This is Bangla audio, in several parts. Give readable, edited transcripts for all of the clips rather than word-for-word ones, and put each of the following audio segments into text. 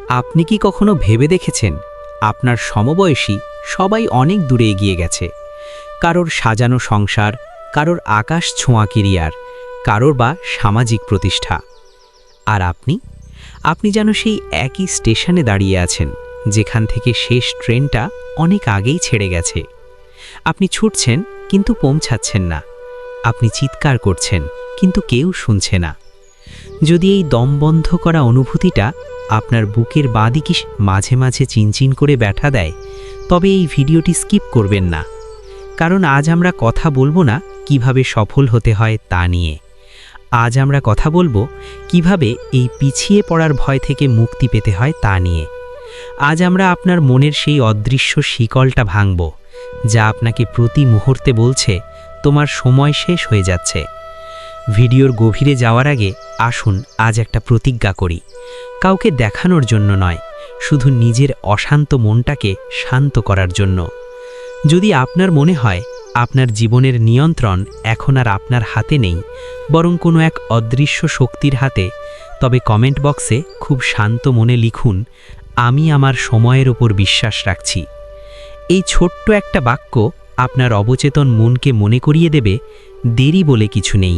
আপনি কি কখনো ভেবে দেখেছেন আপনার সমবয়সী সবাই অনেক দূরে এগিয়ে গেছে? কারোর সাজানো সংসার, কারোর আকাশ ছোঁয়া কেরিয়ার, কারোর বা সামাজিক প্রতিষ্ঠা। আর আপনি যেন সেই একই স্টেশনে দাঁড়িয়ে আছেন, যেখান থেকে শেষ ট্রেনটা অনেক আগেই ছেড়ে গেছে। আপনি ছুটছেন কিন্তু পৌঁছাচ্ছেন না, আপনি চিৎকার করছেন কিন্তু কেউ শুনছে না। যদি এই দম বন্ধ করা অনুভূতিটা আপনার বুকের বাঁদিকে মাঝে মাঝে চিনচিন করে ব্যথা দেয়, তবে এই ভিডিওটি স্কিপ করবেন না। কারণ আজ আমরা কথা বলবো না কিভাবে সফল হতে হয় তা নিয়ে। আজ আমরা কথা বলবো কিভাবে এই পিছিয়ে পড়ার ভয় থেকে মুক্তি পেতে হয় তা নিয়ে। আজ আমরা আপনার মনের সেই অদৃশ্য শিকলটা ভাঙব, যা আপনাকে প্রতি মুহূর্তে বলছে তোমার সময় শেষ হয়ে যাচ্ছে। ভিডিওর গভীরে যাওয়ার আগে আসুন আজ একটা প্রতিজ্ঞা করি, কাউকে দেখানোর জন্য নয়, শুধু নিজের অশান্ত মনটাকে শান্ত করার জন্য। যদি আপনার মনে হয় আপনার জীবনের নিয়ন্ত্রণ এখন আর আপনার হাতে নেই, বরং কোনো এক অদৃশ্য শক্তির হাতে, তবে কমেন্ট বক্সে খুব শান্ত মনে লিখুন, আমি আমার সময়ের ওপর বিশ্বাস রাখছি। এই ছোট্ট একটা বাক্য আপনার অবচেতন মনকে মনে করিয়ে দেবে, দেরি বলে কিছু নেই,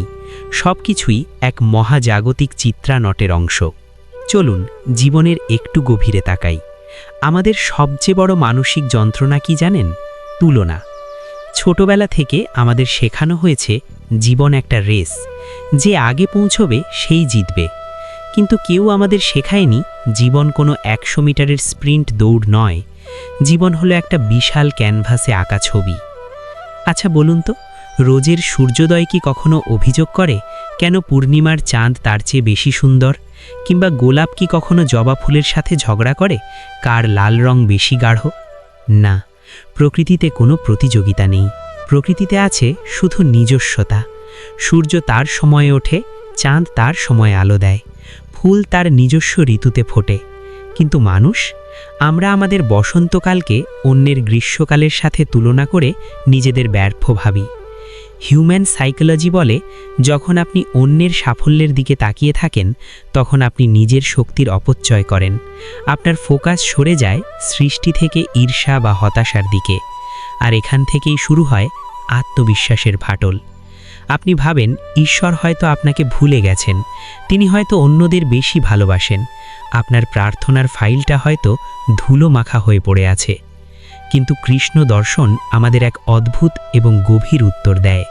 সব কিছুই এক মহাজাগতিক চিত্রানটের অংশ। চলুন জীবনের একটু গভীরে তাকাই। আমাদের সবচেয়ে বড় মানসিক যন্ত্রণা কি জানেন? তুলনা। ছোটবেলা থেকে আমাদের শেখানো হয়েছে জীবন একটা রেস, যে আগে পৌঁছবে সেই জিতবে। কিন্তু কেউ আমাদের শেখায়নি জীবন কোনো 100 মিটারের স্প্রিন্ট দৌড় নয়, জীবন হলো একটা বিশাল ক্যানভাসে আঁকা ছবি। আচ্ছা বলুন তো, রোজের সূর্যোদয় কি কখনো অভিযোগ করে কেন পূর্ণিমার চাঁদ তার চেয়ে বেশি সুন্দর? কিংবা গোলাপ কি কখনো জবা ফুলের সাথে ঝগড়া করে কার লাল রং বেশি গাঢ়? না, প্রকৃতিতে কোনো প্রতিযোগিতা নেই। প্রকৃতিতে আছে শুধু নিজস্বতা। সূর্য তার সময়ে ওঠে, চাঁদ তার সময়ে আলো দেয়, ফুল তার নিজস্ব ঋতুতে ফোটে। কিন্তু মানুষ, আমরা আমাদের বসন্তকালকে অন্যের গ্রীষ্মকালের সাথে তুলনা করে নিজেদের ব্যর্থ ভাবি। হিউম্যান সাইকোলজি বলে, যখন আপনি অন্যের সাফল্যের দিকে তাকিয়ে থাকেন, তখন আপনি নিজের শক্তির অপচয় করেন। আপনার ফোকাস সরে যায় সৃষ্টি থেকে ঈর্ষা বা হতাশার দিকে। আর এখান থেকেই শুরু হয় আত্মবিশ্বাসের ফাটল। আপনি ভাবেন ঈশ্বর হয়তো আপনাকে ভুলে গেছেন, তিনি হয়তো অন্যদের বেশি ভালোবাসেন, আপনার প্রার্থনার ফাইলটা হয়তো ধুলো মাখা হয়ে পড়ে আছে। কিন্তু কৃষ্ণ দর্শন আমাদের এক অদ্ভুত এবং গভীর উত্তর দেয়।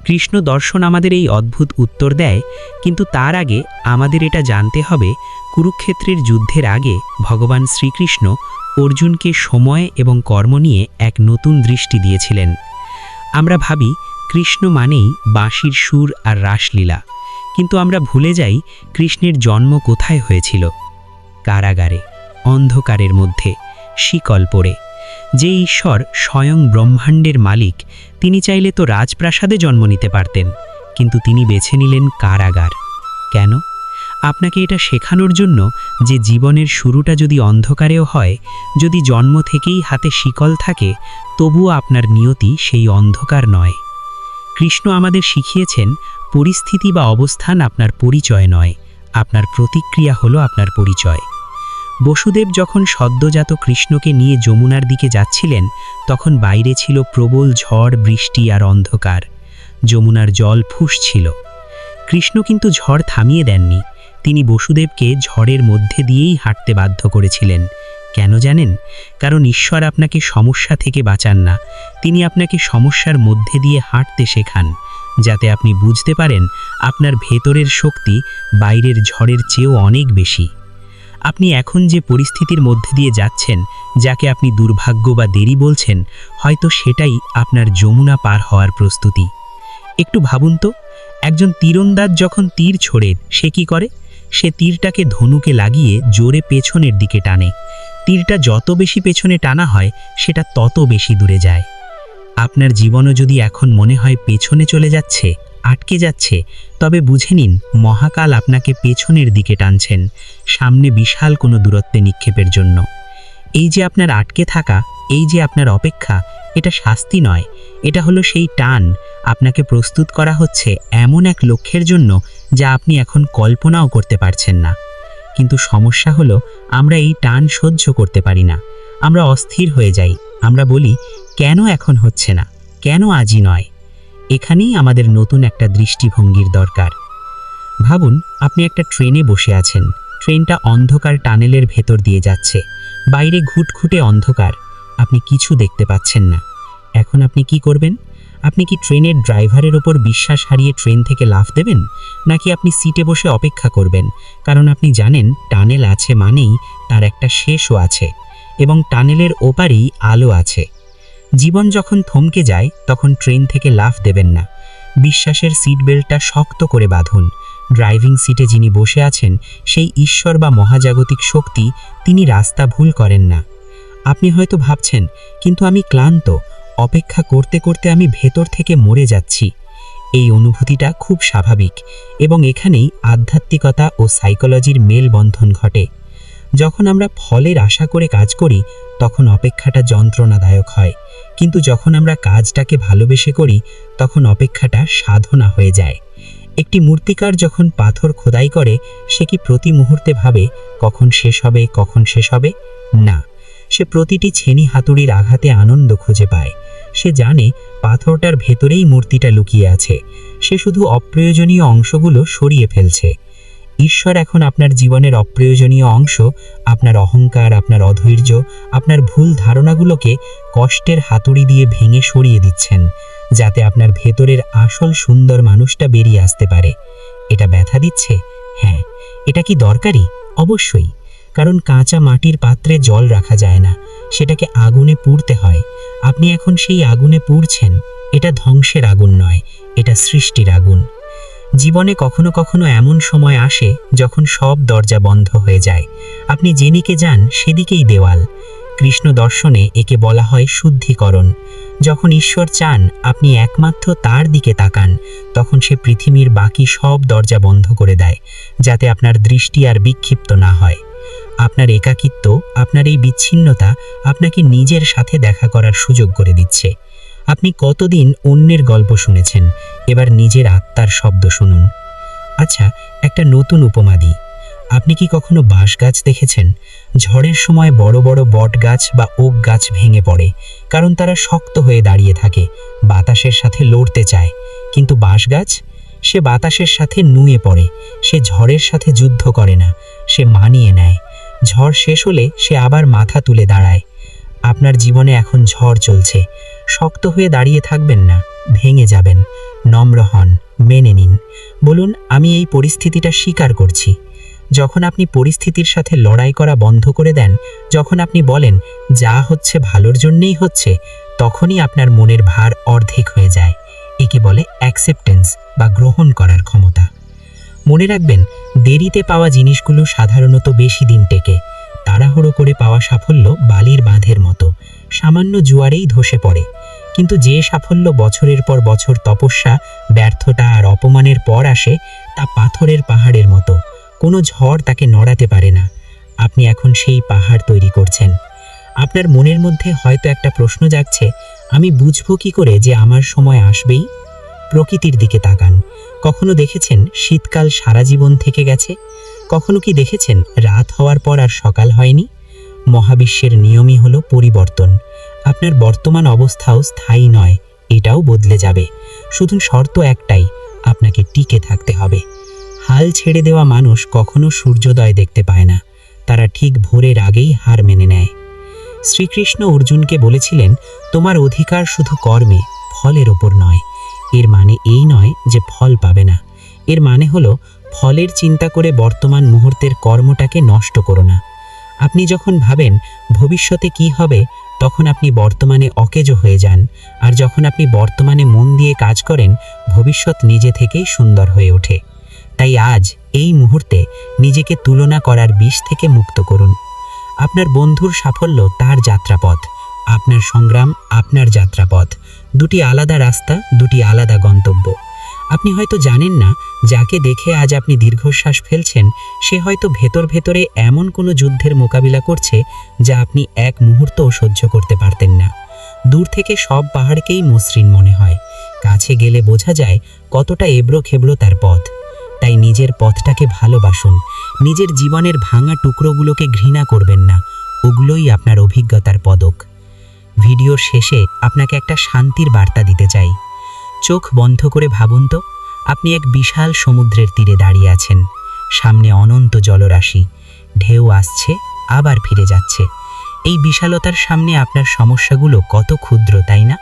কৃষ্ণ দর্শন আমাদের এই অদ্ভুত উত্তর দেয়, কিন্তু তার আগে আমাদের এটা জানতে হবে, কুরুক্ষেত্রের যুদ্ধের আগে ভগবান শ্রীকৃষ্ণ অর্জুনকে সময় এবং কর্ম নিয়ে এক নতুন দৃষ্টি দিয়েছিলেন। আমরা ভাবি কৃষ্ণ মানেই বাঁশির সুর আর রাসলীলা, কিন্তু আমরা ভুলে যাই কৃষ্ণের জন্ম কোথায় হয়েছিল? কারাগারে, অন্ধকারের মধ্যে, শিকল পড়ে। যে ঈশ্বর স্বয়ং ব্রহ্মাণ্ডের মালিক, তিনি চাইলে তো রাজপ্রাসাদে জন্ম নিতে পারতেন, কিন্তু তিনি বেছে নিলেন কারাগার। কেন? আপনাকে এটা শেখানোর জন্য যে জীবনের শুরুটা যদি অন্ধকারেও হয়, যদি জন্ম থেকেই হাতে শিকল থাকে, তবুও আপনার নিয়তি সেই অন্ধকার নয়। কৃষ্ণ আমাদের শিখিয়েছেন, পরিস্থিতি বা অবস্থান আপনার পরিচয় নয়, আপনার প্রতিক্রিয়া হলো আপনার পরিচয়। বসুদেব যখন সদ্যজাত কৃষ্ণকে নিয়ে যমুনার দিকে যাচ্ছিলেন, তখন বাইরে ছিল প্রবল ঝড়, বৃষ্টি আর অন্ধকার। যমুনার জল ফুঁসছিল। কৃষ্ণ কিন্তু ঝড় থামিয়ে দেননি, তিনি বসুদেবকে ঝড়ের মধ্যে দিয়েই হাঁটতে বাধ্য করেছিলেন। কেন জানেন? কারণ ঈশ্বর আপনাকে সমস্যা থেকে বাঁচান না, তিনি আপনাকে সমস্যার মধ্যে দিয়ে হাঁটতে শেখান, যাতে আপনি বুঝতে পারেন আপনার ভেতরের শক্তি বাইরের ঝড়ের চেয়েও অনেক বেশি। আপনি এখন যে পরিস্থিতির মধ্যে দিয়ে যাচ্ছেন, যাকে আপনি দুর্ভাগ্য বা দেরি বলছেন, হয়তো সেটাই আপনার যমুনা পার হওয়ার প্রস্তুতি। একটু ভাবুন তো, একজন তীরন্দাজ যখন তীর ছোড়ে, সে কি করে? সে তীরটাকে ধনুকে লাগিয়ে জোরে পেছনের দিকে টানে। তীরটা যত বেশি পেছনে টানা হয়, সেটা তত বেশি দূরে যায়। আপনার জীবনও যদি এখন মনে হয় পেছনে চলে যাচ্ছে, আটকে যাচ্ছে, তবে বুঝে নিন মহাকাল আপনাকে পেছনের দিকে টানছেন, সামনে বিশাল কোনো দূরত্বে নিক্ষেপের জন্য। এই যে আপনার আটকে থাকা, এই যে আপনার অপেক্ষা, এটা শাস্তি নয়, এটা হলো সেই টান। আপনাকে প্রস্তুত করা হচ্ছে এমন এক লক্ষ্যের জন্য যা আপনি এখন কল্পনাও করতে পারছেন না। কিন্তু সমস্যা হলো আমরা এই টান সহ্য করতে পারি না। আমরা অস্থির হয়ে যাই। আমরা বলি, কেন এখন হচ্ছে না, কেন আজই নয়? এখানেই আমাদের নতুন একটা দৃষ্টিভঙ্গির দরকার। ভাবুন, আপনি একটা ট্রেনে বসে আছেন। ট্রেনটা অন্ধকার টানেলের ভেতর দিয়ে যাচ্ছে। বাইরে ঘুটঘুটে অন্ধকার, আপনি কিছু দেখতে পাচ্ছেন না। এখন আপনি কি করবেন? আপনি কি ট্রেনের ড্রাইভারের ওপর বিশ্বাস হারিয়ে ট্রেন থেকে লাফ দেবেন, নাকি আপনি সিটে বসে অপেক্ষা করবেন? কারণ আপনি জানেন টানেল আছে মানেই তার একটা শেষও আছে, এবং টানেলের ওপারেই আলো আছে। জীবন যখন থমকে যায় তখন ট্রেন থেকে লাফ দেবেন না। বিশ্বাসের সিট বেল্টটা শক্ত করে বাঁধুন। ড্রাইভিং সিটে যিনি বসে আছেন সেই ঈশ্বর বা মহাজাগতিক শক্তি, তিনি রাস্তা ভুল করেন না। আপনি হয়তো ভাবছেন, কিন্তু আমি ক্লান্ত, অপেক্ষা করতে করতে আমি ভেতর থেকে মরে যাচ্ছি। এই অনুভূতিটা খুব স্বাভাবিক, এবং এখানেই আধ্যাত্মিকতা ও সাইকোলজির মেলবন্ধন ঘটে। যখন আমরা ফলের আশা করে কাজ করি তখন অপেক্ষাটা যন্ত্রণাদায়ক হয়, কিন্তু যখন আমরা কাজটাকে ভালোবেসে করি তখন অপেক্ষাটা সাধনা হয়ে যায়। একটি মূর্তিকার যখন পাথর খোদাই করে, সে কি প্রতি মুহূর্তে ভাবে কখন শেষ হবে, কখন শেষ হবে? না, সে প্রতিটি ছেনি হাতুড়ির আঘাতে আনন্দ খুঁজে পায়। সে জানে পাথরটার ভেতরেই মূর্তিটা লুকিয়ে আছে। সে শুধু অপ্রয়োজনীয় অংশগুলো সরিয়ে ফেলছে। ঈশ্বর এখন আপনার জীবনের অপ্রয়োজনীয় অংশ, আপনার অহংকার, আপনার অধৈর্য, আপনার ভুল ধারণাগুলোকে কষ্টের হাতুড়ি দিয়ে ভেঙে সরিয়ে দিচ্ছেন, যাতে আপনার ভেতরের আসল সুন্দর মানুষটা বেরিয়ে আসতে পারে। এটা ব্যথা দিচ্ছে? হ্যাঁ। এটা কি দরকারি? অবশ্যই। কারণ কাঁচা মাটির পাত্রে জল রাখা যায় না, সেটাকে আগুনে পুড়তে হয়। আপনি এখন সেই আগুনে পুড়ছেন। এটা ধ্বংসের আগুন নয়, এটা সৃষ্টির আগুন। জীবনে কখনো কখনো এমন সময় আসে যখন সব দরজা বন্ধ হয়ে যায়। আপনি যেদিকে যান সেদিকেই দেওয়াল। কৃষ্ণ দর্শনে একে বলা হয় শুদ্ধিকরণ। যখন ঈশ্বর চান আপনি একমাত্র তার দিকে তাকান, তখন সে পৃথিবীর বাকি সব দরজা বন্ধ করে দেয়, যাতে আপনার দৃষ্টি আর বিক্ষিপ্ত না হয়। আপনার একাকিত্ব, আপনার এই বিচ্ছিন্নতা আপনাকে নিজের সাথে দেখা করার সুযোগ করে দিচ্ছে। আপনি কতদিন অন্যের গল্প শুনেছেন, এবার নিজের আত্মার শব্দ শুনুন। আচ্ছা, একটা নতুন উপমা দিই। আপনি কি কখনো বাঁশ গাছ দেখেছেন? ঝড়ের সময় বড় বড় বট গাছ বা ওক গাছ ভেঙে পড়ে, কারণ তারা শক্ত হয়ে দাঁড়িয়ে থাকে, বাতাসের সাথে লড়তে চায়। কিন্তু বাঁশ গাছ, সে বাতাসের সাথে নুয়ে পড়ে, সে ঝড়ের সাথে যুদ্ধ করে না, সে মানিয়ে নেয়। ঝড় শেষ হলে সে আবার মাথা তুলে দাঁড়ায়। আপনার জীবনে এখন ঝড় চলছে। শক্ত হয়ে দাঁড়িয়ে থাকবেন না, ভেঙে যাবেন। নম্র হন, মেনে নিন। বলুন, আমি এই পরিস্থিতিটা স্বীকার করছি। যখন আপনি পরিস্থিতির সাথে লড়াই করা বন্ধ করে দেন, যখন আপনি বলেন যা হচ্ছে ভালোর জন্যই হচ্ছে, তখনই আপনার মনের ভার অর্ধেক হয়ে যায়। একে বলে অ্যাকসেপ্টেন্স বা গ্রহণ করার ক্ষমতা। মনে রাখবেন, দেরিতে পাওয়া জিনিসগুলো সাধারণত বেশি দিন টেকে। তাড়াহুড়ো করে পাওয়া সাফল্য বালির বাঁধের মতো, সামান্য জোয়ারেই ধসে পড়ে। কিন্তু যে সাফল্য বছরের পর বছর তপস্যা, ব্যর্থতা আর অপমানের পর আসে, তা পাথরের পাহাড়ের মতো, কোনো ঝড় তাকে নড়াতে পারে না। আপনি এখন সেই পাহাড় তৈরি করছেন। আপনার মনের মধ্যে হয়তো একটা প্রশ্ন জাগছে, আমি বুঝবো কি করে যে আমার সময় আসবেই? প্রকৃতির দিকে তাকান। কখনো দেখেছেন শীতকাল সারা জীবন থেকে গেছে? কখনো কি দেখেছেন রাত হওয়ার পর আর সকাল হয়নি? মহাবিশ্বের নিয়মই হলো পরিবর্তন। আপনার বর্তমান অবস্থাও স্থায়ী নয়, এটাও বদলে যাবে। শুধু শর্ত একটাই, আপনাকে টিকে থাকতে হবে। হাল ছেড়ে দেওয়া মানুষ কখনো সূর্যোদয় দেখতে পায় না, তারা ঠিক ভোরের আগেই হার মেনে নেয়। শ্রীকৃষ্ণ অর্জুনকে বলেছিলেন, তোমার অধিকার শুধু কর্মে, ফলের ওপর নয়। এর মানে এই নয় যে ফল পাবে না। এর মানে হলো ফলের চিন্তা করে বর্তমান মুহূর্তের কর্মটাকে নষ্ট করো না। আপনি যখন ভাবেন ভবিষ্যতে কি হবে, তখন আপনি বর্তমানে অকেজো হয়ে যান। আর যখন আপনি বর্তমানে মন দিয়ে কাজ করেন, ভবিষ্যৎ নিজে থেকেই সুন্দর হয়ে ওঠে। তাই আজ এই মুহূর্তে নিজেকে তুলনা করার বিষ থেকে মুক্ত করুন। আপনার বন্ধুর সাফল্য তার যাত্রাপথ, আপনার সংগ্রাম আপনার যাত্রাপথ। দুটি আলাদা রাস্তা, দুটি আলাদা গন্তব্য। আপনি হয়তো জানেন না, যাকে দেখে আজ আপনি দীর্ঘশ্বাস ফেলছেন, সে হয়তো ভেতর ভেতরে এমন কোনো যুদ্ধের মোকাবিলা করছে যা আপনি এক মুহূর্তও সহ্য করতে পারতেন না। দূর থেকে সব পাহাড়কেই মসৃণ মনে হয়, কাছে গেলে বোঝা যায় কতটা এবড়ো খেবড়ো তার পথ। তাই নিজের পথটাকে ভালোবাসুন, নিজের জীবনের ভাঙা টুকরোগুলোকে ঘৃণা করবেন না, ওগুলোই আপনার অভিজ্ঞতার পদক। ভিডিওর শেষে আপনাকে একটা শান্তির বার্তা দিতে চাই। চোখ বন্ধ করে ভাবুন তো, আপনি এক বিশাল সমুদ্রের তীরে দাঁড়িয়ে আছেন। সামনে অনন্ত জলরাশি, ঢেউ আসছে আবার ফিরে যাচ্ছে। এই বিশালতার সামনে আপনার সমস্যাগুলো কত ক্ষুদ্র, তাই না?